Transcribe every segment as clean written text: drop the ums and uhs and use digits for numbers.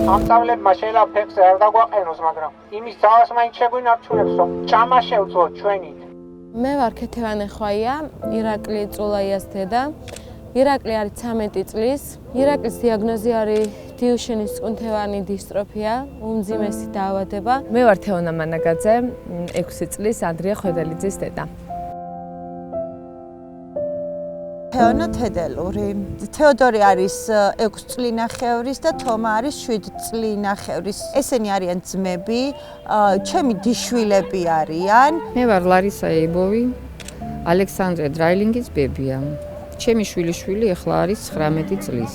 ამწავლებმა შეიძლება ფეხზე არ დაგვაყენოს, მაგრამ იმის ძალას მაინც შეგვინარჩუნებს, რომ ჭამა შევძლოთ ჩვენით. მე ვარ ქეთევანე ხვაია, ირაკლი წულაიას დედა. ირაკლი არის 13 წლის. ირაკლის დიაგნოზი არის დიუშენის კუნთოვანი დისტროფია, უმძიმესი დაავადება. მე ვარ თეონა მანაგაძე, 6 წლის, ანდრია ხვედელიძის დედა. თეონა თედელური. თეოდორი არის 6 წლინახევრის და თომა არის 7 წლინახევრის. ესენი არიან ძმები, ჩემი დიშვილები არიან. მე ვარ ლარისა ეიბოვი, ალექსანდრე დრაილინგის ბებია. ჩემი შვილიშვილი ახლა არის 19 წლის.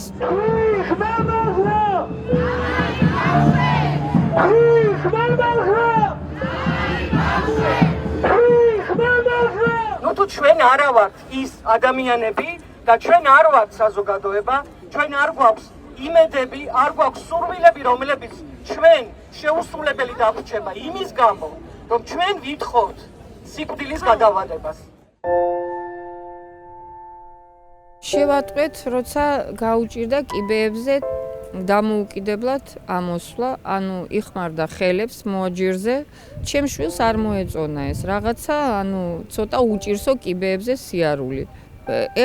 ნუ თუ ჩვენ არა ვართ ის ადამიანები და ჩვენ არ ვართ საზოგადოება, ჩვენ არ გვაქვს იმედები, არ გვაქვს სურვილები, რომლებიც ჩვენ შეუსრულებელი დაგვრჩება იმის გამო, რომ ჩვენ ვითხოვთ სიკვდილის გადავადებას. შევატყვეთ, როცა გაუჭირდა კიბეებზე დამოუკიდებლად ამოსვლა, ანუ იხმარდა ხელებს მოაჯირზე, ჩემ შვილს არ მოეწონა ეს რაღაცა, ანუ ცოტა უჭირსო კიბეებზე სიარული.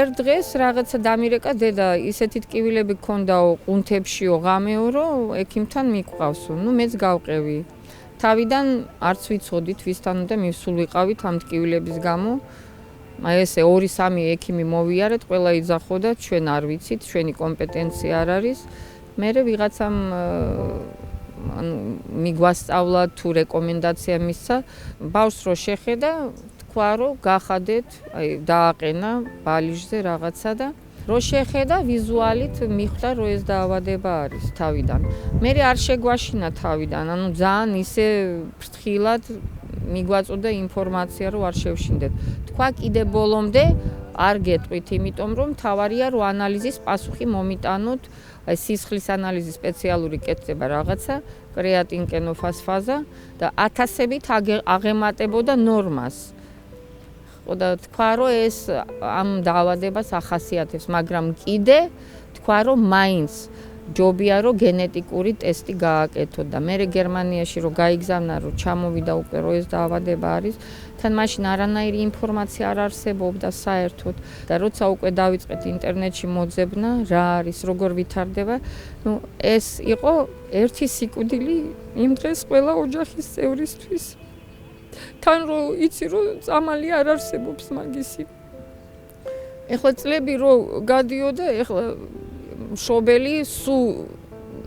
ერთ დღეს რაღაცა დამირეკა დედა, ისეთი ტკივილები ქონდაო ყუნთებშიო, ღამეო, რომ ექიმთან მიყვავსო. ნუ მეც გავყევი. თავიდან არც ვიცოდით, ვისთან უნდა მივსულიყავით ამ ტკივილების გამო. აი ესე 2-3 ექიმი მოვიარეთ, ყველა იძახოდა, ჩვენ არ ვიცით, ჩვენი კომპეტენცია არ არის. მერე ვიღაცამ ანუ მიგვასწავლა თუ რეკომენდაცია მისცა, ბავშვს რო შეხედა, თქვა რომ გახადეთ, აი დააყენა ბალიჟზე რაღაცა და რო შეხედა ვიზუალით მიხვდა რომ ეს დაავადება არის თავიდან. მერე არ შეგვაშინა თავიდან, ანუ ძალიან ისე ფრთხილად მიგვაწოდა ინფორმაცია რომ არ შევშინდეთ. თქვა კიდე ბოლომდე არ გეტყვით, იმიტომ რომ თავარია რომ ანალიზის პასუხი მომიტანოთ, აი სისხლის ანალიზის სპეციალური კეთდება რაღაცა, კრეატინკენოფასფაზა და 1000-ებით აღემატებოდა ნორმას. ხო და თქვა რომ ეს ამ დაავადებას ახასიათებს, მაგრამ კიდე თქვა რომ მაინც ჯობია რომ გენეტიკური ტესტი გააკეთოთ და მე გერმანიაში რომ გაიგზავნა რომ ჩამოვიდა უკვე რომ ეს დაავადება არის, თან მაშინ არანაირი ინფორმაცია არ არსებობდა საერთოდ და როცა უკვე დავიწყეთ ინტერნეტში მოძებნა, რა არის, როგორ ვითარდება, ნუ ეს იყო ერთი სიკვდილი იმ დღეს ყველა ოჯახის წევრისთვის. თან რომ იცი რომ წამალი არ არსებობს მაგისი. ეხლა წლები რომ გადიოდა, ეხლა მშობელი სულ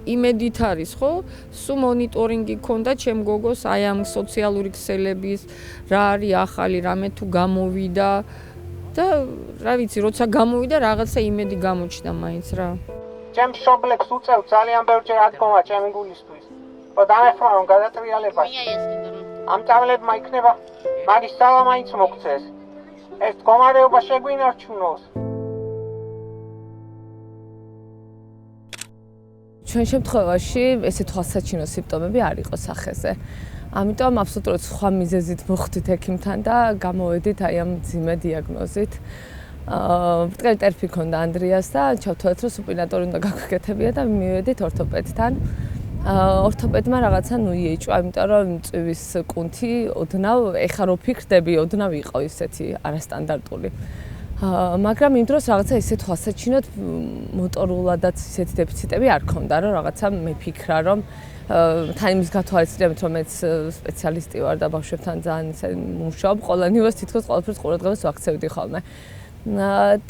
იმედით არის, ხო? სულ მონიტორინგი ქონდა ჩემ გოგოს აი ამ სოციალური ქსელების, რა არის ახალი, რამე თუ გამოვიდა და რა ვიცი, როცა გამოვიდა რაღაცა იმედი გამოჩნდა მაინც რა. ჩემ მშობლებს უწევ ძალიან ბევრჯერ ადგომა ჩემი გულისთვის. რომ დამეხმარ რომ გადატრიალებაში. ამწავლებმა იქნება მაგის ძალა მაინც მოგცეს. ეს მდგომარეობა შეგვინარჩუნოს. ჩვენ შემთხვევაში ესე თვალსაჩინო სიმპტომები არ იყო სახეზე. ამიტომ აბსოლუტურად სხვა მიზეზით მოხვდით ექიმთან და გამოვედით აი ამ მძიმე დიაგნოზით. მტკნარი ტერფი ქონდა ანდრიას და ჩავთვალეთ რომ სუპინატორი უნდა გაგვეკეთებია და მივედით ორთოპედთან. ორთოპედმა რაღაცა ნუ იეჭვა, იმიტომ რომ მწვივის კუნთი ოდნავ ეხა რო ფიქრდები, ოდნავ იყო ისეთი არასტანდარტული. მაგრამ იმ დროს რაღაცა ისე თვალსაჩინოდ მოტორულადაც ისეთი დეფიციტები არ ქონდა, რომ რაღაცა მეფიქრა, რომ თან იმის გათვალისწინებით, რომ მეც სპეციალისტი ვარ და ბავშვებთან ძალიან ისე მუშაობ, ყოველდღიურად თითქოს ყველაფერს ყურადღებას ვაქცევდი ხოლმე.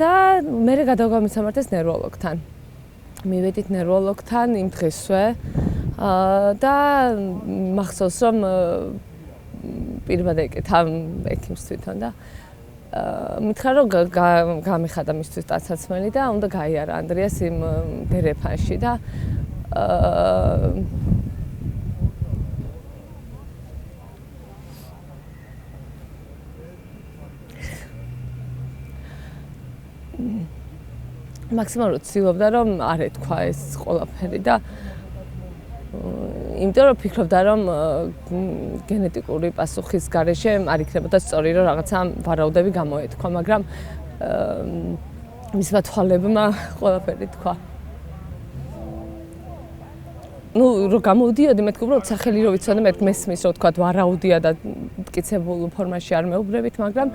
და მე გადავგამისამართეს ნევროლოგთან. მივედით ნევროლოგთან იმ დღესვე და მახსოვს რომ პირბად ეკეთა ექიმს თვითონ და მითხრა რომ გამიხადა მისთვის ტანსაცმელი და უნდა გაიარა ანდრიას იმ დერეფანში და მაქსიმალურად ცდილობდა რომ არ ეთქვა ეს ყველაფერი და იმიტომ რომ ფიქრობდა რომ გენეტიკური პასუხის გარეშე არ იქნებოდა სწორი რომ რაღაცა ვარაუდები გამოეთქვა, მაგრამ მისმა თვალებმა ყველაფერი თქვა. ნუ რო გამოვდიოდი მეთქი უბრალოდ სახელი რო ვიცოდე მეთქი მესმის რო თქვა ვარაუდია და მტკიცებულ ფორმაში არ მეუბნებით მაგრამ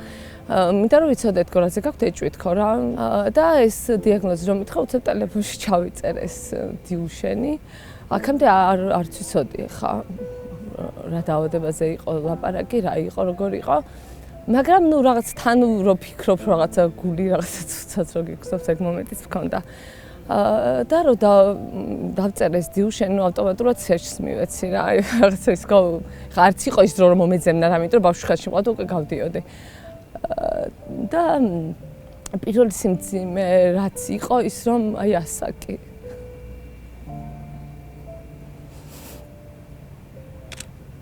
მინდა რომ ვიცოდე თქო რაზე გაქვთ ეჭვი თქო რა და ეს დიაგნოზი რომ მითხრა უცებ ტელეფონში ჩავიწერე ეს დიუშენი აქამდე არც ვიცოდი ხა რა დაავადებაზე იყო ლაპარაკი რა იყო როგორ იყო მაგრამ ნუ რაღაც თან რო ფიქრობ რაღაცა გული რაღაცა ცუცაც რო გიქცობს ეგ მომენტიც მქონდა და რო დავწერე ეს დიუშენი ნუ ავტომატურად სერჩს მივეცი რა რაღაცა ის არც იყო ის დრო რომ მომეძებნა რა იმიტომ რომ ბავშვი ხალხში მყავდა უკვე გავდიოდი და პირველი სიმძიმე რაც იყო ის რომ აი ასაკი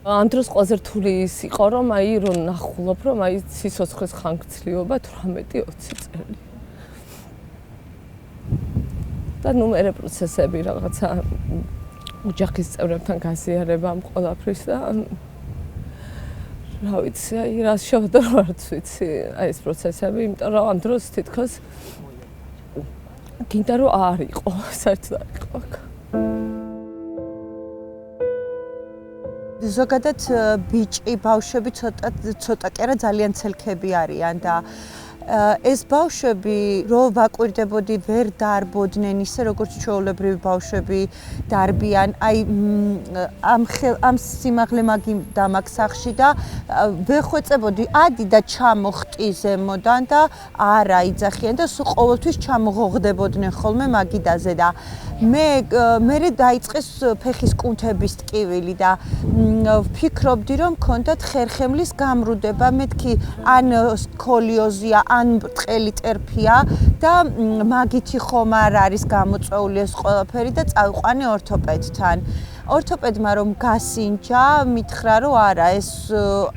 ამ დროს ყველაზე რთული ის იყო რომ აი რომ ნახულობ რომ აი სიცოცხლის ხანგრძლივობა 18-20 წელი და ნუ მერე პროცესები რაღაცა ოჯახის წევრებთან გაზიარება ამ ყველაფრის და რა ვიცი აი რა შევდო არც ვიცი აი ეს პროცესები იმიტომ რომ ამ დროს თითქოს გინდა რომ არ იყო საერთოდ არ იყო აქ ზოგადად ბიჭი ბავშვები ცოტა კი არა ძალიან ცელქები არიან და ეს ბავშვები რო ვაკვირდებოდი ვერ დარბოდნენ ისე როგორც ჩვეულებრივი ბავშვები დარბიან აი ამ სიმაღლე მაგიდა მაგ სახში და ვეხვეწებოდი ადი და ჩამოხტი ზემოდან და არა იძახიან და სულ ყოველთვის ჩამოღოღდებოდნენ ხოლმე მაგიდაზე და მე დაიწყეს ფეხის კუნთების ტკივილი და ვფიქრობდი რომ მქონდათ ხერხემლის გამრუდება მეთქი ან სკოლიოზია ან ბრტყელი ტერფია და მაგითი ხომ არ არის გამოწვეული ეს ყველაფერი და წავიყვანე ორთოპედთან. ორთოპედმა რომ გასინჯა, მითხრა რომ არა, ეს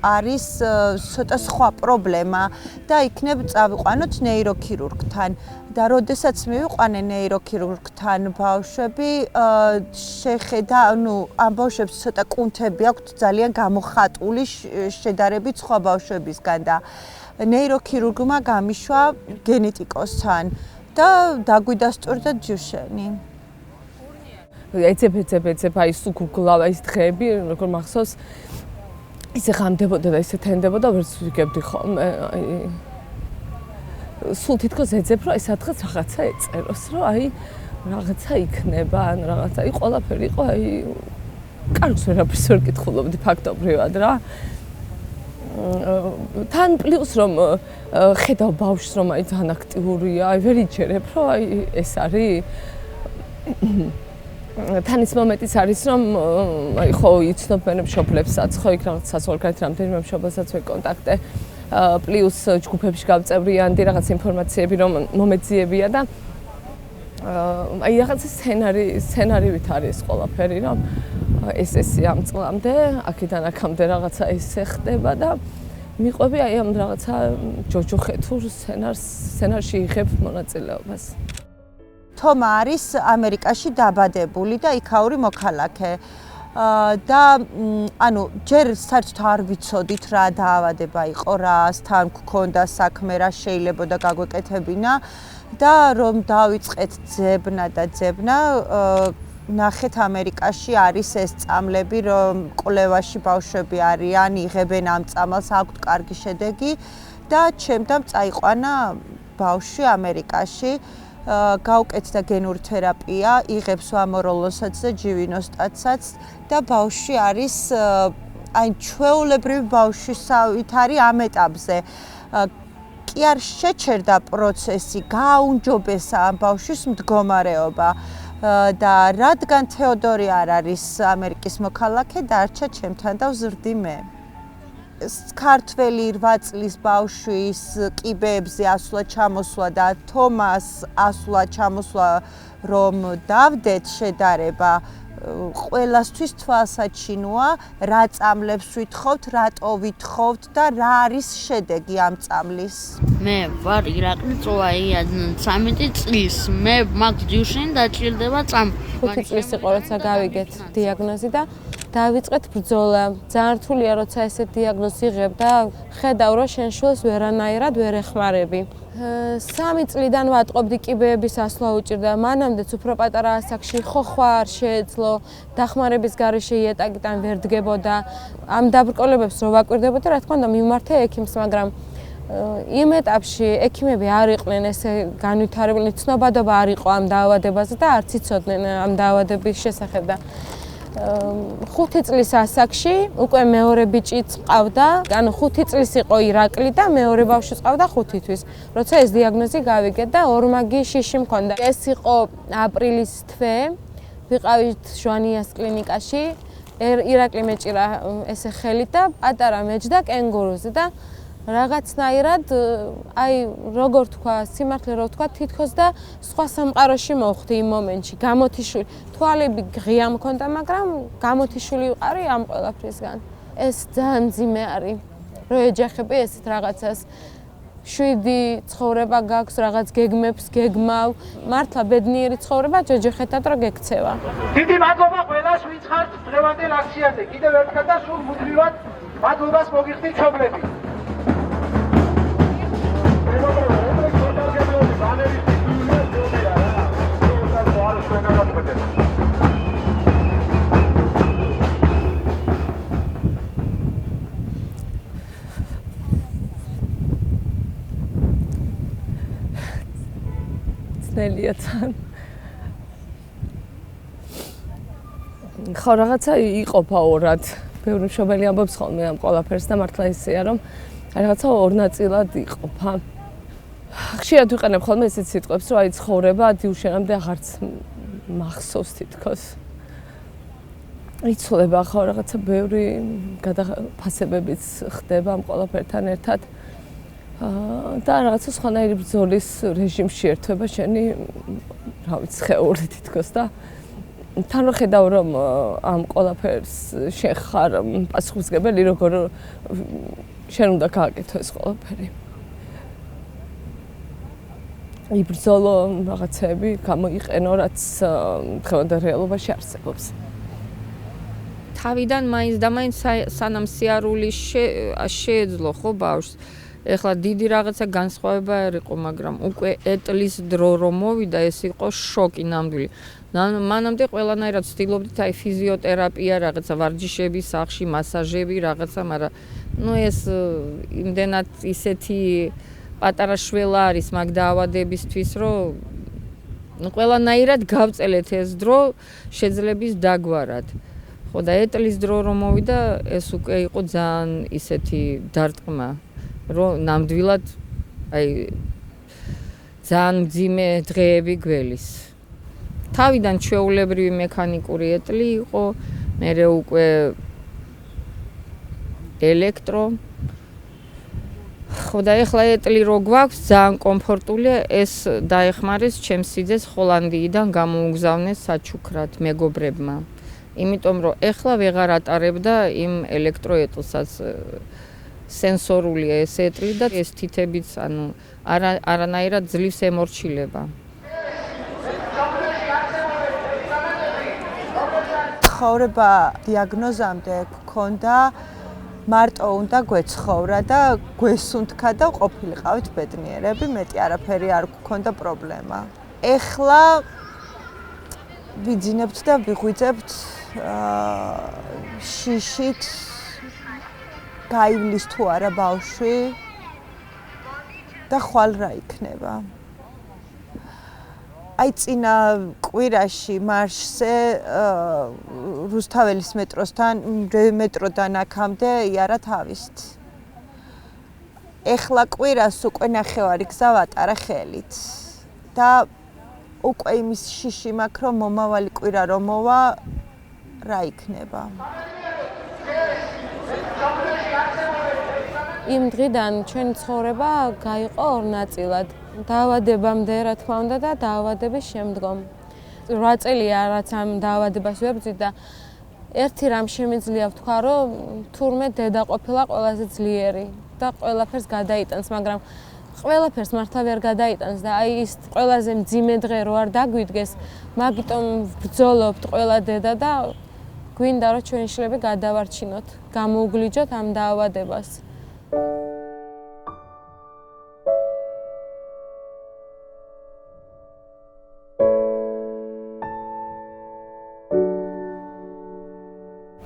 არის ცოტა სხვა პრობლემა და იქნებ წავიყვანოთ ნეიროქირურგთან. და როდესაც მივიყვანე ნეიროქირურგთან ბავშვები, შეხედა, ამ ბავშვებს ცოტა კუნთები აქვთ ძალიან გამოხატული შედარებით სხვა ბავშვებისგან და ნეიროქირურგმა გამიშვა გენეტიკოსთან და დაგვიდასტურდა ჯუშენი. ეცებ აი სულ გუგლავა ის დღეები, როგორ მახსოვს, ისე ღამდებოდა და ისე თენდებოდა, ვერც ვიგებდი ხოლმე, აი სულ თითქოს ეძებ, რომ ეს სადღაც რაღაცა ეწეროს, რომ აი რაღაცა იქნება, ან რაღაცა, აი ყველაფერი იყო, აი კარგს ვერაფერს ვერ კითხულობდი ფაქტობრივად რა. თან პლუს რომ ხედავ ბავშვს რომ აი ძალიან აქტიურია, აი ვერ იჯერებ, რომ აი ეს არის თან ის მომენტიც არის რომ აი ხო იცნობენ მშობლებსაც, ხო იქ რაღაც საზღვარგარეთ რამდენიმე მშობელსაც ვეკონტაქტე, პლუს ჯგუფებში გავწევრიანდი რაღაც ინფორმაციები რომ მომეძიებია და აი რაღაც სცენარივით არის ყველაფერი რომ ეს ამ წლამდე, აქედან აქამდე რაღაცა ესე ხდება და მიყვები აი ამ რაღაცა ჯოჯოხეთურ სცენარში იღებ მონაწილეობას. თომა არის ამერიკაში დაბადებული და იქაური მოქალაქე. და ანუ ჯერ საერთოდ არ ვიცოდით რა დაავადება იყო, რასთან გქონდა საქმე, რა შეიძლებოდა გაგვეკეთებინა და რომ დავიწყეთ ძებნა ნახეთ ამერიკაში არის ეს წამლები, რომ კვლევაში ბავშვები არიან, იღებენ ამ წამალს, აქვთ კარგი შედეგი და ჩემთან წაიყვანა ბავშვი ამერიკაში. გავუკეთდა გენური თერაპია, იღებს ვამოროლოსაც და ჯივინოსტატსაც და ბავშვი არის აი ჩვეულებრივი ბავშვისავით არის ამ ეტაპზე. კი არ შეჩერდა პროცესი, გააუნჯობესა ამ ბავშვის მდგომარეობა. და რადგან თეოდორი არ არის ამერიკის მოქალაქე, დარჩა ჩემთან და ვზრდი მე. ქართველი 8 წლის ბავშვის კიბეებზე ასვლა-ჩამოსვლა და თომას ასვლა-ჩამოსვლა რომ დავდეთ შედარება ყველასთვის თვალსაჩინოა, რა წამლებს ვითხოვთ, რატო ვითხოვთ და რა არის შედეგი ამ წამლის. მე ვარ ირაკლი წოლაია 13 წლის. მე მაქვს ჯუშენი დაჭირდება წამ. 5 წლის იყო როცა გავიგეთ დიაგნოზი და დავიწყეთ ბრძოლა. ძალიან რთულია როცა ესე დიაგნოზი იღებ და ხედავ რომ შენ შვილს ვერანაირად ვერ ეხმარები. 3 წლიდან ვატყობდი კიბეების ასვლა უჭირდა. მანამდეც უფრო პატარა ასაკში ხოხვა არ შეეძლო, დახმარების გარეშე იეტაკიდან ვერ დგებოდა. ამ დაბრკოლებებს რო ვაკვირდებოდი, რა თქმა უნდა, მიმართე ექიმს, მაგრამ იმ ეტაპში ექიმები არ იყვნენ ესე განვითარებული, ცნობადობა არ იყო ამ დაავადებაზე და არც იცოდნენ ამ დაავადების შესახებ და 5 წლის ასაკში უკვე მეორე ბიჭიც ყავდა, ანუ 5 წლის იყო ირაკლი და მეორე ბავშვიც ყავდა 5 თვის. როცა ეს დიაგნოზი გავიგე და ორმაგი შიში მქონდა. ეს იყო აპრილის თვე, ვიყავით ჟვანიას კლინიკაში. ირაკლი მეჭირა ესე ხელით და პატარა მეჯდა კენგურუზე და რაღაცნაირად აი როგორ თქვა, სიმართლე რო თქვა, თითქოს და სხვა სამყაროში მოვხვდი იმ მომენტში. გამოთიშული, თვალები ღია მქონდა, მაგრამ გამოთიშული ვიყარი ამ ყველაფრისგან. ეს ძალიან მძიმე არის. რო ეჯახები ესეთ რაღაცას. 7 ცხოვრება გაქვს, რაღაც გეგმებს გეგმავ. მართლა ბედნიერი ცხოვრება ჯოჯოხეთად რო გექცევა. დიდი მადლობა ყველას, ვინც ხართ დღევანდელ აქციაზე. კიდევ ერთხელ და სულ მუდმივად მადლობას მოგიხდით მშობლები. ძნელია თან. ხო, რაღაცა იყოფა ორად. ბევრი მშობელი ამბობს ხოლმე ამ ყველაფერს და მართლა ისეა, რომ რაღაცა ორ ნაწილად იყოფა. ხშირად ვიყენებ ხოლმე ესეთ სიტყვებს, რომ აი ცხოვრება დიუშენამდე აღარც მახსოვს თითქოს. იცვლება ხო რაღაცა ბევრი გადაფასებებიც ხდება ამ ყველაფერთან ერთად. და რაღაცა სხვანაირი ბრძოლის რეჟიმში ერთვება შენი, რა ვიცი, სხეული თითქოს და თან ვხედავ რომ ამ ყველაფერს შენ ხარ პასუხისმგებელი, როგორ შენ უნდა გააკეთო ეს ყველაფერი. იბრძოლო რაღაცები, გამოიყენო, რაც დღევანდელ რეალობაში არსებობს. თავიდან მაინც და მაინც სანამ სიარული შეეძლო ხო ბავშვს. ეხლა დიდი რაღაცა განსხვავება არ იყო, მაგრამ უკვე ეტლის დრო რომ მოვიდა, ეს იყო შოკი ნამდვილი. მანამდე ყველანაირად ვცდილობდით აი ფიზიოთერაპია, რაღაცა ვარჯიშები სახში, მასაჟები, რაღაცა, მაგრამ ნუ ეს იმდენად ისეთი პატარა შველა არის მაგ დაავადებისთვის, რომ ყველანაირად გავწელეთ ეს დრო შეძლების დაგვარად. ხო და ეტლის დრო რომ მოვიდა, ეს უკვე იყო ძალიან ისეთი დარტყმა. რომ ნამდვილად აი ძალიან მძიმე დღეები გველის. თავიდან ჩვეულებრივი მექანიკური ეტლი იყო, მერე უკვე ელექტრო. ხო და ეხლა ეტლი რო გვაქვს, ძალიან კომფორტულია, ეს დაეხმარეს ჩემს სიძეს ჰოლანდიიდან გამოუგზავნეს საჩუქრად მეგობრებმა. იმიტომ რომ ეხლა ვეღარ ატარებდა იმ ელექტროეტლსაც სენსორულია ეს ეტლი და ეს თითებიც, ანუ არანაირად ძლივს ემორჩილება. ცხოვრება დიაგნოზამდე გქონდა, მარტო უნდა გვეცხოვრა და გვესუნთქა და ყოფილიყავით ბედნიერები, მეტი არაფერი არ გქონდა პრობლემა. ეხლა ვიძინებთ და ვიღვიძებთ შიშით გაივლის თუ არა ბავშვი და ხვალ რა იქნება. აი წინა კვირაში მარშზე რუსთაველის მეტროდან აქამდე იარა თავისთ. ეხლა კვირას უკვე ნახევარი გზა ვატარა ხელით და უკვე იმის შიში მაქვს, რომ მომავალი კვირა რომ მოვა, რა იქნება. იმ დღიდან ჩვენი ცხოვრება გაიყო ორ ნაწილად. დაავადებამდე, რა თქმა უნდა, და დაავადების შემდგომ. 8 წელია რაც ამ დაავადებას ვებრძვით და ერთი რამ შემიძლია ვთქვა, რომ თურმე დედა ყოფილა ყველაზე ძლიერი და ყველაფერს გადაიტანს, მაგრამ ყველაფერს მართლა ვერ გადაიტანს და აი ის ყველაზე მძიმე დღე რო არ დაგვიდგეს, მაგიტომ ვბრძოლობთ ყველა დედა და გვინდა რომ ჩვენი შვილები გადავარჩინოთ, გამოუგლიჯოთ ამ დაავადებას.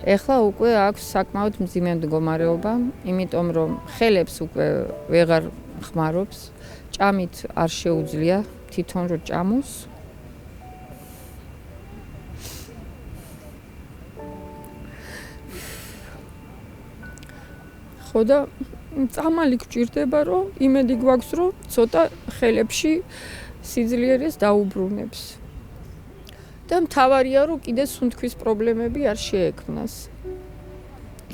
ეხლა უკვე აქვს საკმაოდ მძიმე მდგომარეობა, იმიტომ რომ ხელებს უკვე ვეღარ ხმარობს, ჭამით არ შეუძლია თვითონ რო ჭამოს. ხო და წამალი გჭირდება, რომ იმედი გვაქვს, რომ ცოტა ხელებში სიძლიერეს დაუბრუნებს. და მთავარია, რომ კიდე სუნთქვის პრობლემები არ შეექმნას.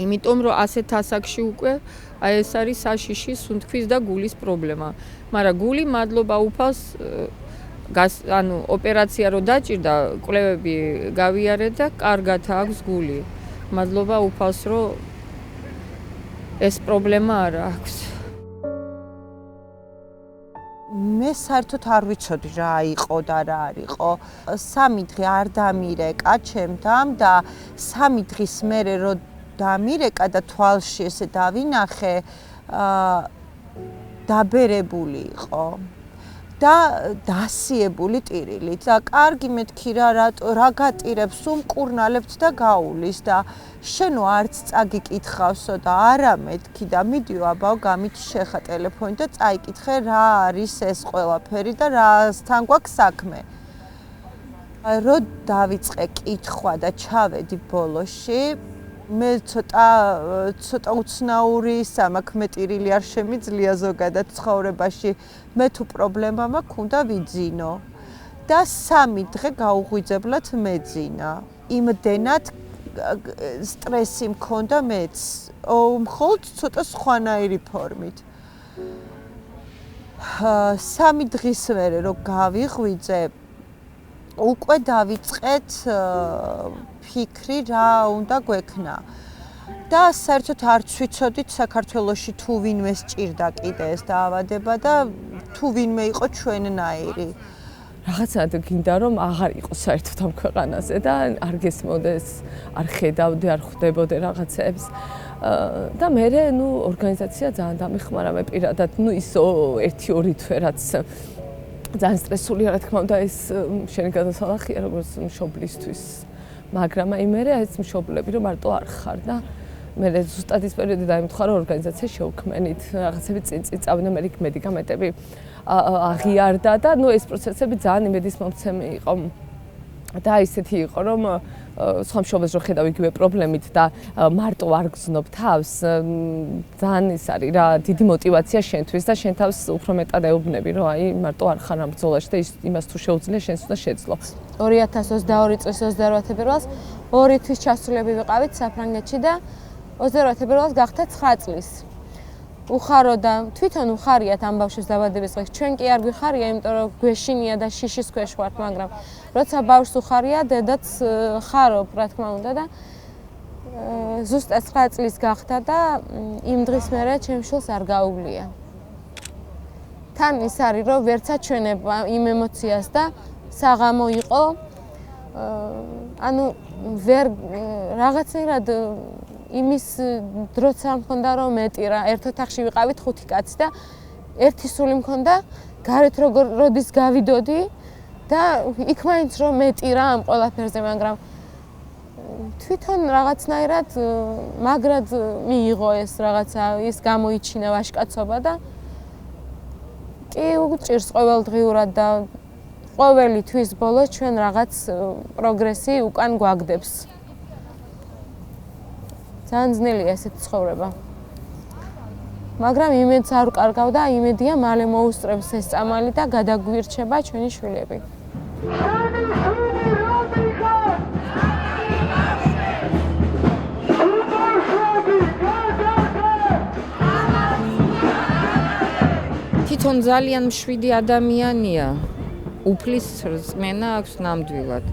იმიტომ რომ ასეთ ასაკში უკვე აი ეს არის საშიში სუნთქვის და გულის პრობლემა. მაგრამ გული მადლობა უფალს ანუ ოპერაცია რო დაჭირდა, კვლევები გავიარეთ და კარგად აქვს გული. მადლობა უფალს, რომ ეს პრობლემა არ აქვს. მე საერთოდ არ ვიცოდი რა იყო და რა არ იყო. 3 დღე არ დამირეკა ჩემთან და 3 დღის მერე რო დამირეკა და თვალში ესე დავინახე, დაბერებული იყო და დასიებული ტირილით. და კარგი მეთქი რა გატირებს, უმკურნალებთ და გაულის და შენო არც წაგიკითხავსო და არა მეთქი და მიდიო აბაო გამიჩეხა ტელეფონი და წაიკითხე რა არის ეს ყველაფერი და რასთან გვაქვს საქმე. რო დავიწყე კითხვა და ჩავედი ბოლოში, მე ცოტა უცნაური სამაქ მე ტირილი არ შემიძლია ზოგადად ცხოვრებაში. მე თუ პრობლემა მაქვს, უნდა ვიძინო. და 3 დღე გაუღვიძებლად მეძინა. იმდენად სტრესი მქონდა მეც, მხოლოდ ცოტა სხვანაირი ფორმით. 3 დღის მერე რომ გავიღვიძე, უკვე დავიწყეთ ფიქრი რა უნდა გვექნა. და საერთოდ არც ვიცოდით საქართველოში თუ ვინმე სჭირდა კიდე ეს დაავადება და თუ ვინმე იყო ჩვენნაირი. რაღაცად გინდა რომ აღარ იყო საერთოდ ამ ქვეყანაზე და არ გესმოდეს, არ ხედავდი, არ ხვდებოდი რაღაცებს. და მე ორგანიზაცია ძალიან დამეხმარა მე პირადად, ის 1-2 თვე რაც ძალიან სტრესულია, რა თქმა უნდა, ეს შენი გადასალახია როგორც მშობლისთვის. მაგრამ აი მე ეს მშობლები რომ მარტო არ ხარ და მე ზუსტად ის პერიოდი დაემთხვა რომ ორგანიზაცია შევქმნით, რაღაცები წინ წავიდა მედიკამენტები აღიარდა და ეს პროცესები ძალიან იმედისმომცემი იყო. და ისეთი იყო რომ სხვა მშობელს რო ხედავ იგივე პრობლემით და მარტო არ გზნობ თავს, ძალიან ის არის რა, დიდი мотиваცია შენთვის და შენ თავს უფრო მეტად ეუბნები რომ აი მარტო არ ხარ ამ ბრძოლაში და იმას თუ შეუძლია შენს უნდა შეძლო. 2022 წლის 28 თებერვალს 2 თვის ჩასულები ვიყავით საფრანგეთში და 28 თებერვალს გახდა 9 წლის. უხარო და თვითონ უხარიათ ამ ბავშვის დაბადების დღეს. ჩვენ კი არ გვიხარია, იმიტომ რომ გვეშინია და შიშის ქვეშ ვართ, მაგრამ როცა ბავშვს უხარია, დედაც ხარობ, რა თქმა უნდა და ზუსტად 9 წლის გახდა და იმ დღის მერე ჩემ შვილს არ გაუვლია. თან ის არის, რომ ვერც აჩვენება იმ ემოციას და საღამო იყო. ანუ ვერ რაღაცნაირად იმის დროც არ მქონდა რომ მეტირა. ერთ ოთახში ვიყავით 5 კაცი და ერთი სული მქონდა, გარეთ როდის გავიდოდი და იქ მაინც რომ მეტირა ამ ყველაფერზე, მაგრამ თვითონ რაღაცნაირად მაგრად მიიღო ეს რაღაცა, ის გამოიჩინა ვაჟკაცობა და კი უჭირს ყოველდღიურად და ყოველი თვის ბოლოს ჩვენ რაღაც პროგრესი უკან გვაგდებს. ძალიან ძნელია ესეთი ცხოვრება. მაგრამ იმედს არ ვკარგავ და იმედია მალე მოუსწრებს ეს წამალი და გადაგვირჩება ჩვენი შვილები. თვითონ ძალიან მშვიდი ადამიანია. უფლის რწმენა აქვს ნამდვილად.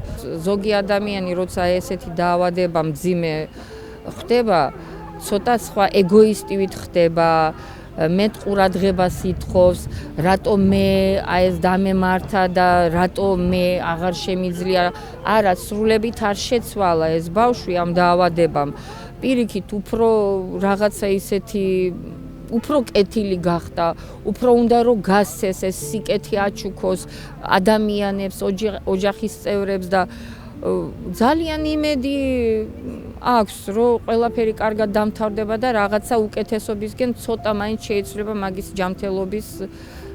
ზოგი ადამიანი როცა ესეთი დაავადება მძიმე ხდება, ცოტა სხვა ეგოისტივით ხდება, მეტ ყურადღებას ითხოვს, რატო მე აი ეს დამემართა და რატო მე აღარ შემიძლია. არა, სრულებით არ შეცვალა ეს ბავშვი ამ დაავადებამ. პირიქით უფრო რაღაცა ისეთი უფრო კეთილი გახდა, უფრო უნდა რომ გასცეს ეს სიკეთე აჩუქოს ადამიანებს, ოჯახის წევრებს და ძალიან იმედი აქვს, რომ ყველაფერი კარგად დამთავრდება და რაღაცა უკეთესობისკენ ცოტა მაინც შეიცვლება მაგის ჯანმრთელობის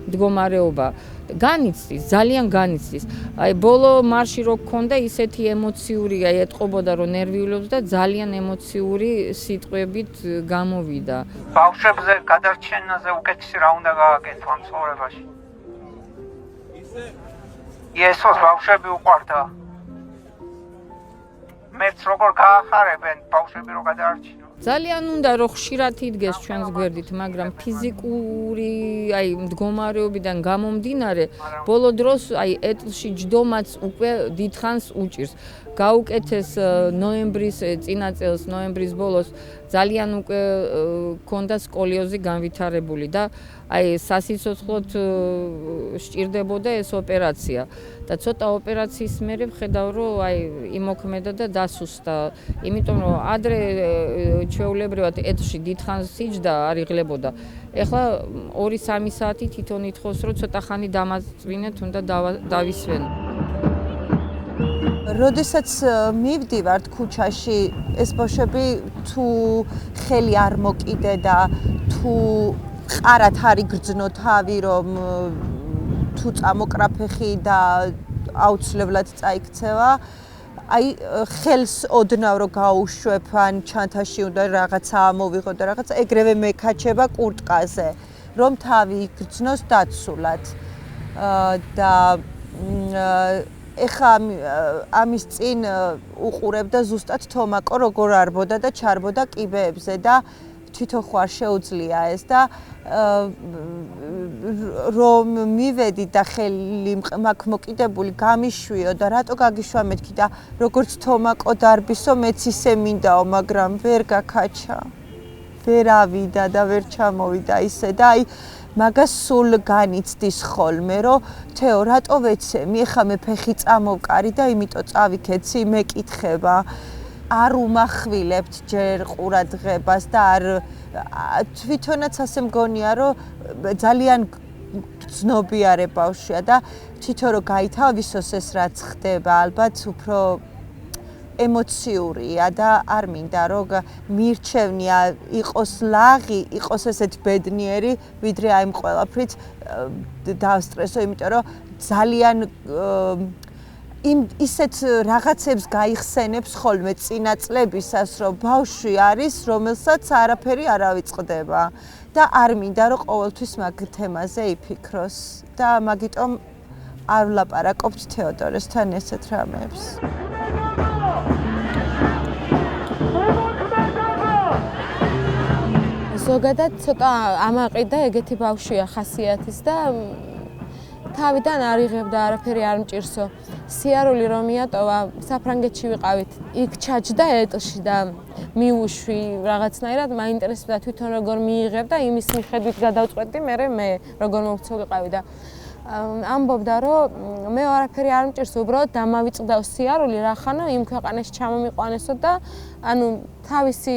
მდგომარეობა. განიცდის, ძალიან განიცდის. აი ბოლო მარში რო გქონდა ისეთი ემოციური, აი ეტყობოდა რომ ნერვიულობს და ძალიან ემოციური სიტყვებით გამოვიდა. ბავშვებზე გადარჩენაზე უკეთესი რა უნდა გააკეთო ამ ცხოვრებაში? იესოს ბავშვები უყვარდა. მეც როგორ გაახარებენ ბავშვები რო გადაარჩინო. ძალიან უნდა რომ ხშირად იდგეს ჩვენს გვერდით, მაგრამ ფიზიკური აი მდგომარეობიდან გამომდინარე, ბოლო დროს აი ეტლში ჯდომაც უკვე დიდხანს უჭირს. გაუკეთეს ნოემბრის წინა წელს, ნოემბრის ბოლოს ძალიან უკვე ქონდა სკოლიოზი განვითარებული და აი სასიცოცხლოდ სჭირდებოდა ეს ოპერაცია. და ცოტა ოპერაციის მერე ვხედავ რომ აი იმოქმედა და დასუსტა, იმიტომ რომ ადრე ჩვეულებრივად ეტლში დიდხანს სიჯდა არ იღლებოდა. ეხლა 2-3 საათი თვითონ ითხოვს რომ ცოტა ხანი დამაწვინეთ, უნდა დავისვენ. როდესაც მივდივართ ქუჩაში, ეს ბავშვები თუ ხელი არ მოკიდე და თუ ყარად არ იგრძნო თავი, რომ თუ წამოკრაფეხი და აუცილებლად წაიქცევა, აი ხელს ოდნავ რომ გაუშვებ ან ჩანთაში უნდა რაღაცა ამოვიღო და რაღაცა ეგრევე მეკაჩება კურტკაზე, რომ თავი იგრძნოს დაცულად. და ეხა ამის წინ უყურებდა ზუსტად თომაკო როგორ არბოდა და ჩარბოდა კიბეებზე და თვითონ ხარ შეუძლია ეს და რომ მივედი და ხელი მაქვს მოკიდებული გამიშვიო და რატო გაგიშვა მეთქი და როგორც თომაკო დარბისო მეც ისე მინდაო, მაგრამ ვერ გაკაჩა. ვერ ავიდა და ვერ ჩამოვიდა ისე და აი მაგას სულ განიცდის ხოლმე, რომ თეო რატო ვეცემი, ეხა მე ფეხი წამოვკარი და იმიტომ წავიქეცი, მეკითხება. არ უმახვილებთ ჯერ ყურადღებას და არ თვითონაც ასე მგონია, რომ ძალიან ცნობიარე ბავშვია და თვითონ რომ გაითავისოს ეს რაც ხდება, ალბათ უფრო ემოციურია და არ მინდა რომ მირჩევნია იყოს ლაღი, იყოს ესეთ ბედნიერი, ვიდრე აი ამ ყველაფრით დავსტრესო, იმიტომ რომ ძალიან ისეთ რაღაცებს გაიხსენებს ხოლმე წინა წლებისას, რომ ბავშვი არის, რომელსაც არაფერი არ ავიწყდება და არ მინდა რომ ყოველთვის მაგ თემაზე იფიქროს და მაგიტომ არ ვლაპარაკობთ თეოდორესთან ესეთ რამებს. ზოგადად ცოტა ამაყი და ეგეთი ბავშვია ხასიათის და თავიდან არ იღებდა, არაფერი არ მჭირსო. სიარული რომ მიატოვა, საფრანგეთში ვიყავით. იქ ჩაჯდა ეტლში და მიუშვი რაღაცნაირად, მაინტერესებდა თვითონ როგორ მიიღებ და იმის მიხედვით გადავწყვეტდი მე როგორ მოვცილიყავი და ამბობდა რომ მე არაფერი არ მჭირს, უბრალოდ დამავიწყდაო სიარული რახანო იმ ქვეყანაში ჩამომიყვანესო და ანუ თავისი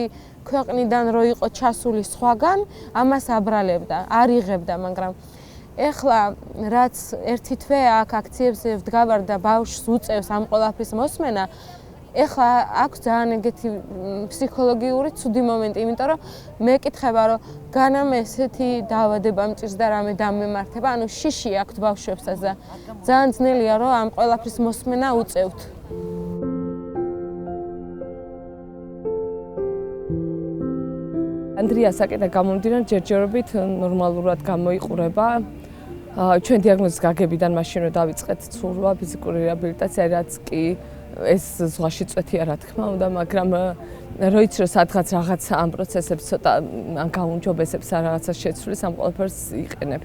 ქვეყნიდან რო იყო ჩასული სხვაგან, ამას აბრალებდა, არ იღებდა, მაგრამ ეხლა რაც ერთი თვე აქ აქციებზე ვდგავარ და ბავშვს უწევს ამ ყველაფრის მოსმენა, ეხლა აქვს ძალიან ეგეთი ფსიქოლოგიური ცუდი მომენტი, იმიტომ რომ მეკითხება რომ განამ ესეთი დაავადება მჭირს და რამე დამემართება, ანუ შიში აქვს ბავშვებსაც და ძალიან ძნელია რომ ამ ყველაფრის მოსმენა უწევთ. ანდრიას აკეთა გამომდინარე ჯერჯერობით ნორმალურად გამოიყურება. ჩვენ დიაგნოზის გაგებიდან მაშინ რომ დავიწყეთ ცურვა, ფიზიკური რეაბილიტაცია, რაც კი ეს ზღვაში წვეთია რა თქმა უნდა, მაგრამ რო იცი რომ სადღაც რაღაცა ამ პროცესებს ცოტა ან გაუმჯობესებს ან რაღაცა შეცვლის ამ ყველაფერს იყენებ.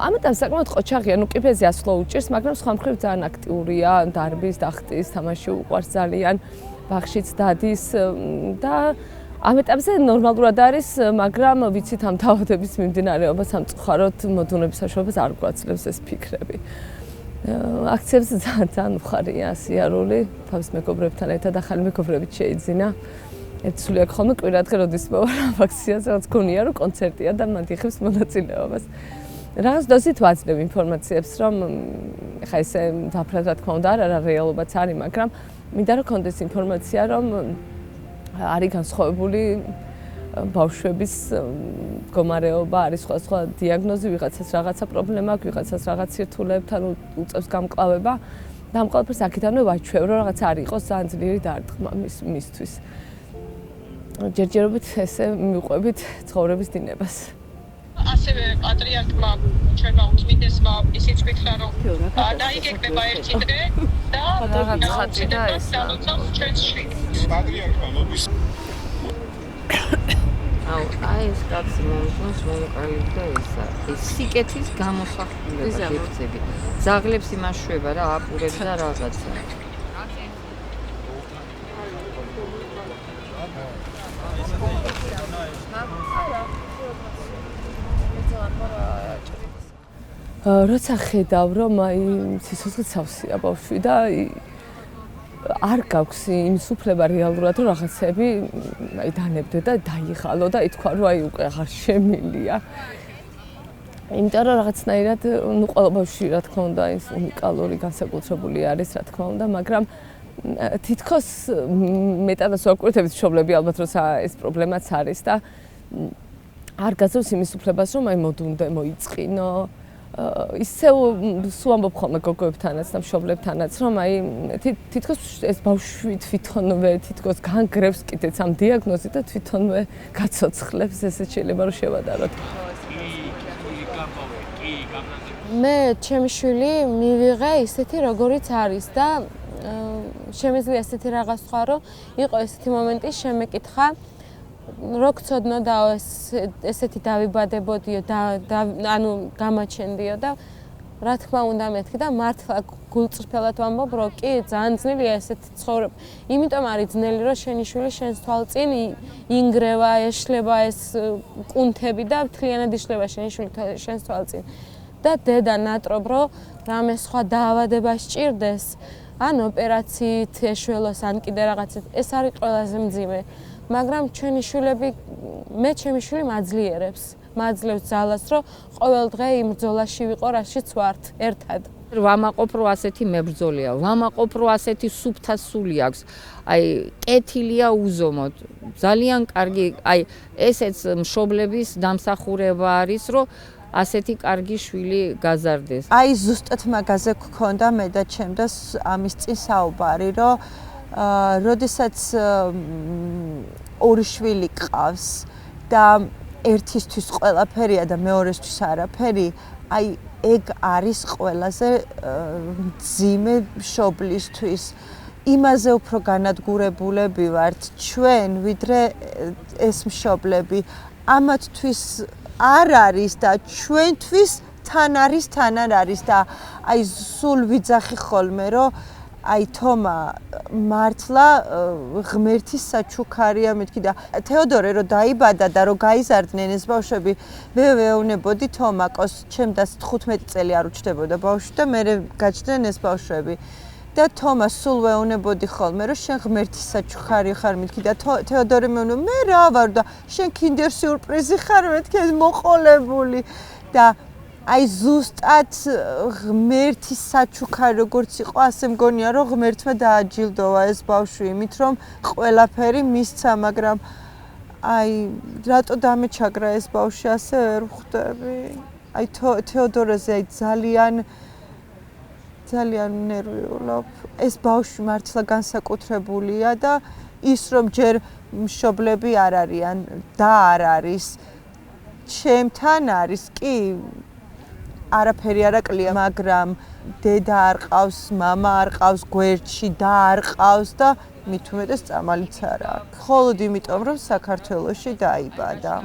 ამიტომ საკმაოდ ყოჩაღია, ნუ კიბეზე ასვლა უჭირს, მაგრამ სხვა მხრივ ძალიან აქტიურია, დარბის, დახტის, თამაში უყვარს ძალიან, ბაღშიც დადის და ამ ეტაპზე ნორმალურად არის, მაგრამ ვიცით ამ დაავადების მიმდინარეობას სამწუხაროდ მოდუნების საშუალებას არ გვაძლევს ეს ფიქრები. აქციებზე ძალიან მხარია სიარული, თავის მეგობრებთან ერთად ახალი მეგობრებით შეიძინა. ერთსული აქ ხოლმე კვირადღე როდის მოვალ ამ აქციაზე, რაც გონია რომ კონცერტია და მანდიხებს მონაწილეობას. რაღაც დოზით ვაძლევ ინფორმაციებს, რომ ხა ესე დაფრად რა თქმა უნდა არ არის რეალობაც არის, მაგრამ მინდა რომ კონდეს ინფორმაცია, რომ არის განსხვავებული ბავშვების მდგომარეობა, არის სხვა დიაგნოზი, ვიღაცას რაღაცა პრობლემა აქვს, ვიღაცას რაღაც სირთულეებთან უწევს გამკლავება. და ამ ყველაფერს აქედანვე ვაჩვევ, რომ რაღაც არ იყოს ძალიან ძლიერი დარტყმა მისთვის. ჯერჯერობით ესე მივყვებით ცხოვრების დინებას. ასევე პატრიარქმა ჩვენმა უწმიდესმა ისიც გითხრა, რომ დაიგეგმება ერთი დღე და დალოცავს ჩვენს შვილს. პატრიარქმა მოგვის აი ეს კაცი მომწონს მომყალიბდა ისა. ეს სიკეთის გამოსახულება გეფცები. ზაღლებს იმაშვება რა, აპურებს და რაღაცა. როცა ხედავ, რომ აი სიცოცხლე სავსეა ბავშვი და არ გაქვს იმის უფლება რეალურად რომ რაღაცები აი დანებდე და დაიღალო და ითქვა რომ აი უკვე აღარ შემილია. იმიტომ რომ რაღაცნაირად ნუ ყველა ბავშვი რა თქმა უნდა ის უნიკალური განსაკუთრებული არის რა თქმა უნდა, მაგრამ თითქოს მეტადაც ვაკურთებით მშობლები ალბათ როცა ეს პრობლემაც არის და არ გაძლევს იმის უფლებას რომ აი მოდუნდე მოიწყინო. ისევ სულ ამბობ ხოლმე გოგოებთანაც და მშობლებთანაც რომ აი თითქოს ეს ბავშვი თვითონვე თითქოს განგრევს კიდეც ამ დიაგნოზით და თვითონვე გაცოცხლებს ესეც შეიძლება რომ შევადაროთ. მე ჩემი შვილი მივიღე ისეთი როგორიც არის და შემიძლია ესეთი რაღაც თქვა რომ იყო ესეთი მომენტი შემეკითხა რო გწოდნოდა ესეთი დავიბადებოდიო და ანუ გამაჩენდიო და რა თქმა უნდა მეთქი და მართლა გულწრფელად ვამბობ რომ კი ძალიან ძნელია ესეთი ცხოვრება. იმიტომ არის ძნელი რომ შენი შვილი შენს თვალწინ ინგრევა, ეშლება ეს კუნთები და მთლიანად იშლება შენი შვილი შენს თვალწინ. და დედა ნატრობ რომ რამე სხვა დაავადება სჭირდეს, ან ოპერაციით ეშველოს, ან კიდე რაღაცით, ეს არის ყველაზე მძიმე. მაგრამ ჩვენი შვილები, მე ჩემი შვილი მაძლიერებს, მაძლევს ძალას, რომ ყოველ დღე იმ ბრძოლაში ვიყო, რაშიც ვართ ერთად. ვამაყობ რომ ასეთი მებრძოლია, ვამაყობ რომ ასეთი სუფთა სული აქვს. აი, კეთილია უზომოდ. ძალიან კარგი, აი, ესეც მშობლების დამსახურება არის, რომ ასეთი კარგი შვილი გაზარდეს. აი ზუსტად მაგაზე გქონდა მე და ჩემ და ამის წინ საუბარი, რომ როდესაც ორი შვილი ყავს და ერთისთვის ყველაფერია და მეორესთვის არაფერი, აი ეგ არის ყველაზე მძიმე მშობლისთვის. იმაზე უფრო განადგურებულები ვართ ჩვენ, ვიდრე ეს მშობლები. ამათთვის არ არის და ჩვენთვის თან არის და აი სულ ვიძახი ხოლმე რომ აი თომა მართლა ღმერთის საჩუქარია მეთქი და თეოდორე რომ დაიბადა და რომ გაიზარდნენ ეს ბავშვები მე ვეუბნებოდი თომაკოს ჩემ და 15 წელი არ უჩნდებოდა ბავშვი და მე გაჩნდნენ ეს ბავშვები და თომა სულ ვეუბნებოდი ხოლმე რომ შენ ღმერთის საჩუქარი ხარ მეთქი და თეოდორე მეუბნება მე რა ვარ და შენ კინდერ სიურპრიზი ხარ მეთქი ეს მოყოლებული და აი ზუსტად ღმერთის საჩუქარი როგორც იყო ასე მგონია რომ ღმერთმა დააჯილდოვა ეს ბავშვი იმით რომ ყველაფერი მისცა მაგრამ აი რატო დამეჩაგრა ეს ბავშვი ასე ვერ ხვდები აი თეოდორეზე აი ძალიან ნერვიულობ ეს ბავშვი მართლა განსაკუთრებულია და ის რომ ჯერ მშობლები არ არიან და არ არის ჩემთან არის კი არაფერი არ აკლია, მაგრამ დედა არ ყავს, მამა არ ყავს, გვერდში და არ ყავს და მით უმეტეს წამალიც არ აქვს. მხოლოდ იმიტომ, რომ საქართველოში დაიბადა.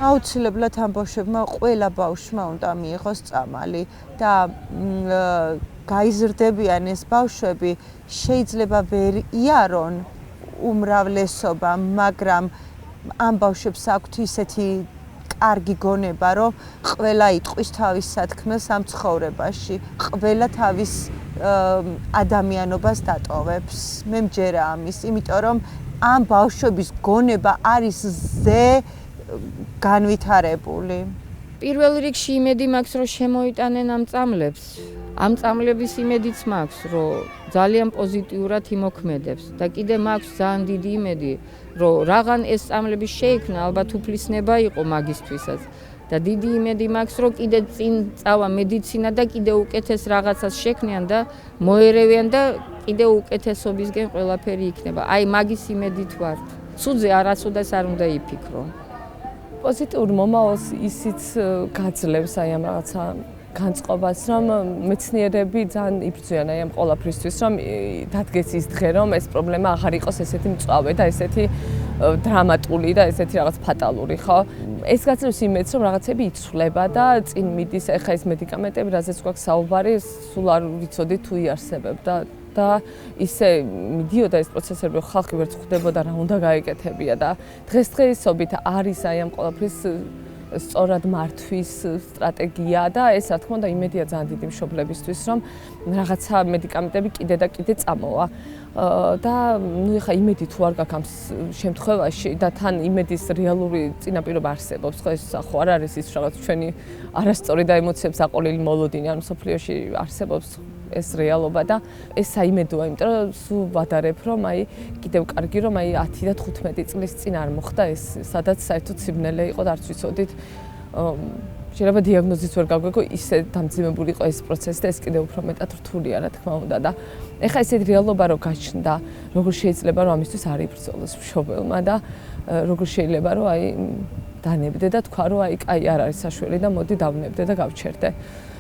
აუცილებლად ამ ბავშვებმა ყველა ბავშვმა უნდა მიიღოს წამალი და გაიზრდებიან ეს ბავშვები შეიძლება ვერ იარონ უმრავლესობა, მაგრამ ამ ბავშვებს აქვთ ისეთი კარგი გონება, რომ ყველა იტყვის თავის სათქმელს ამ ცხოვრებაში, ყველა თავის ადამიანობას დატოვებს. მე მჯერა ამის, იმიტომ რომ ამ ბავშვების გონება არის განვითარებული. პირველ რიგში იმედი მაქვს, რომ შემოიტანენ ამ წამლებს. ამ წამლების იმედიც მაქვს, რომ ძალიან პოზიტიურად იმოქმედებს და კიდე მაქვს ძალიან დიდი იმედი, რომ რაღაც ეს წამლები შეიქმნა, ალბათ უფლისნება იყო მაგისთვისაც. და დიდი იმედი მაქვს, რომ კიდე წინ წავა მედიცინა და კიდე უკეთეს რაღაცას შექმნიან და მოერევიან და კიდე უკეთესობისგან ყველაფერი იქნება. აი მაგის იმედით ვარ. ცუდზე არასოდეს არ უნდა იფიქრო. პოზიტიურ მომავალს ისიც გაძლევს აი ამ რაღაცა განწყობას, რომ მეცნიერები ძალიან იბრძვიან აი ამ ყველაფრისთვის, რომ დადგეს ის დღე, რომ ეს პრობლემა აღარ იყოს ესეთი მწვავე და ესეთი დრამატული და ესეთი რაღაც ფატალური, ხო? ეს გაძლევს იმედს, რომ რაღაცები იცვლება და წინ მიდის, ეხა ეს მედიკამენტები, რაზეც გვაქვს საუბარი, სულ არ ვიცოდი თუ იარსებებდა და ისე მიდიოდა ეს პროცესები, ხალხი ვერც ხვდებოდა რა უნდა გაეკეთებია და დღესდღეობით არის აი ამ ყველაფრის სწორად მართვის სტრატეგია და ეს რა თქმა უნდა იმედია ძალიან დიდი მშობლებისთვის, რომ რაღაცა მედიკამენტები კიდე და კიდე წამოვა. და ნუ ეხა იმედი თუ არ გაქვს ამ შემთხვევაში და თან იმედის რეალური წინაპირობა არსებობს, ხო ეს ხო არ არის ის რაღაც ჩვენი არასწორი და ემოციებს აყოლილი მოლოდინი, ან მსოფლიოში არსებობს ეს რეალობა და ეს საიმედოა, იმიტომ რომ სულ ვადარებ, რომ აი კიდევ კარგი რომ აი 10 და 15 წლის წინ არ მოხდა ეს, სადაც საერთოდ სიბნელე იყო და არც ვიცოდით შეიძლება დიაგნოზიც ვერ გაგვეგო, ისე დამძიმებული იყო ეს პროცესი და ეს კიდევ უფრო მეტად რთულია, რა თქმა უნდა და ეხა ესეთი რეალობა რო გაჩნდა, როგორ შეიძლება რომ ამისთვის არ იბრძოლოს მშობელმა და როგორ შეიძლება რომ აი დანებდე და თქვა რომ აი კაი არ არის საშველი და მოდი დავნებდე და გავჩერდე.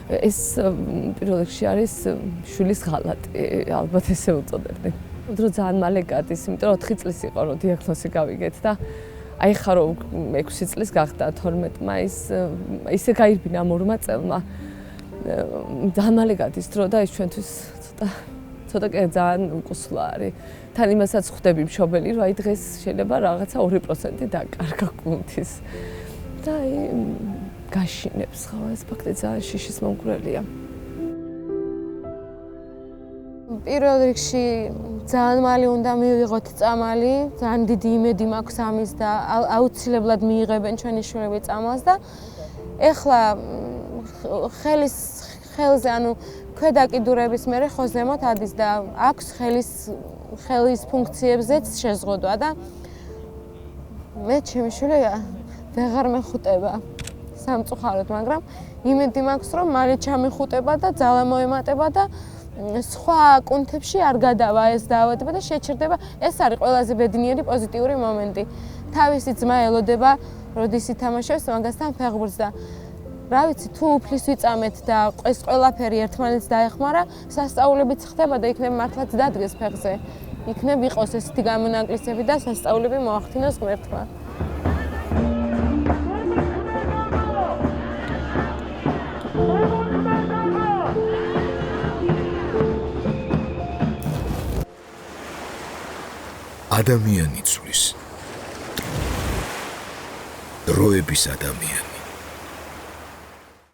ეს პირველ რიგში არის შვილის ღალატი, ალბათ ესე უწოდებდი. დრო ძალიან მალე გადის, იმიტომ რომ 4 წლის იყო რომ დიაგნოზი გავიგეთ და აი ხა რომ 6 წლის გახდა 12 მაისს ისე გაირბინა ამ 2 წელმა. ძალიან მალე გადის დრო და ეს ჩვენთვის ცოტა ძალიან უკუსლა არის. თან იმასაც ხვდები მშობელი, რომ აი დღეს შეიძლება რაღაცა 2% დაკარგა გუნდის. და აი გაშინებს ხო ეს ფაქტი ძალიან შიშის მომგვრელია. პირველ რიგში ძალიან მალე უნდა მივიღოთ წამალი, ძალიან დიდი იმედი მაქვს ამის და აუცილებლად მიიღებენ ჩვენი შვილები წამალს და ეხლა ხელზე ანუ ქვედა კიდურების მერე ხო ზემოთ ადის და აქვს ხელის ფუნქციებზეც შეზღუდვა და მე ჩემი შვილი ვეღარ მეხუტება სამწუხაროდ, მაგრამ იმედი მაქვს რომ მალე ჩამეხუტება და ძალა მოემატება და სხვა კუნთებში არ გადავა ეს დაავადება და შეჩერდება. ეს არის ყველაზე ბედნიერი პოზიტიური მომენტი. თავისი ძმა ელოდება, როდის ითამაშებს მაგასთან ფეხბურთს და რა ვიცი, თუ უფლის ვიწამეთ და ეს ყველაფერი ერთმანეთს დაეხმარა, სასწაულებიც ხდება და იქნებ მართლაც დადგეს ფეხზე. იქნებ იყოს ესეთი გამონაკლისები და სასწაულები მოახდინოს ღმერთმა. ადამიანი ცვლის დროების ადამიანი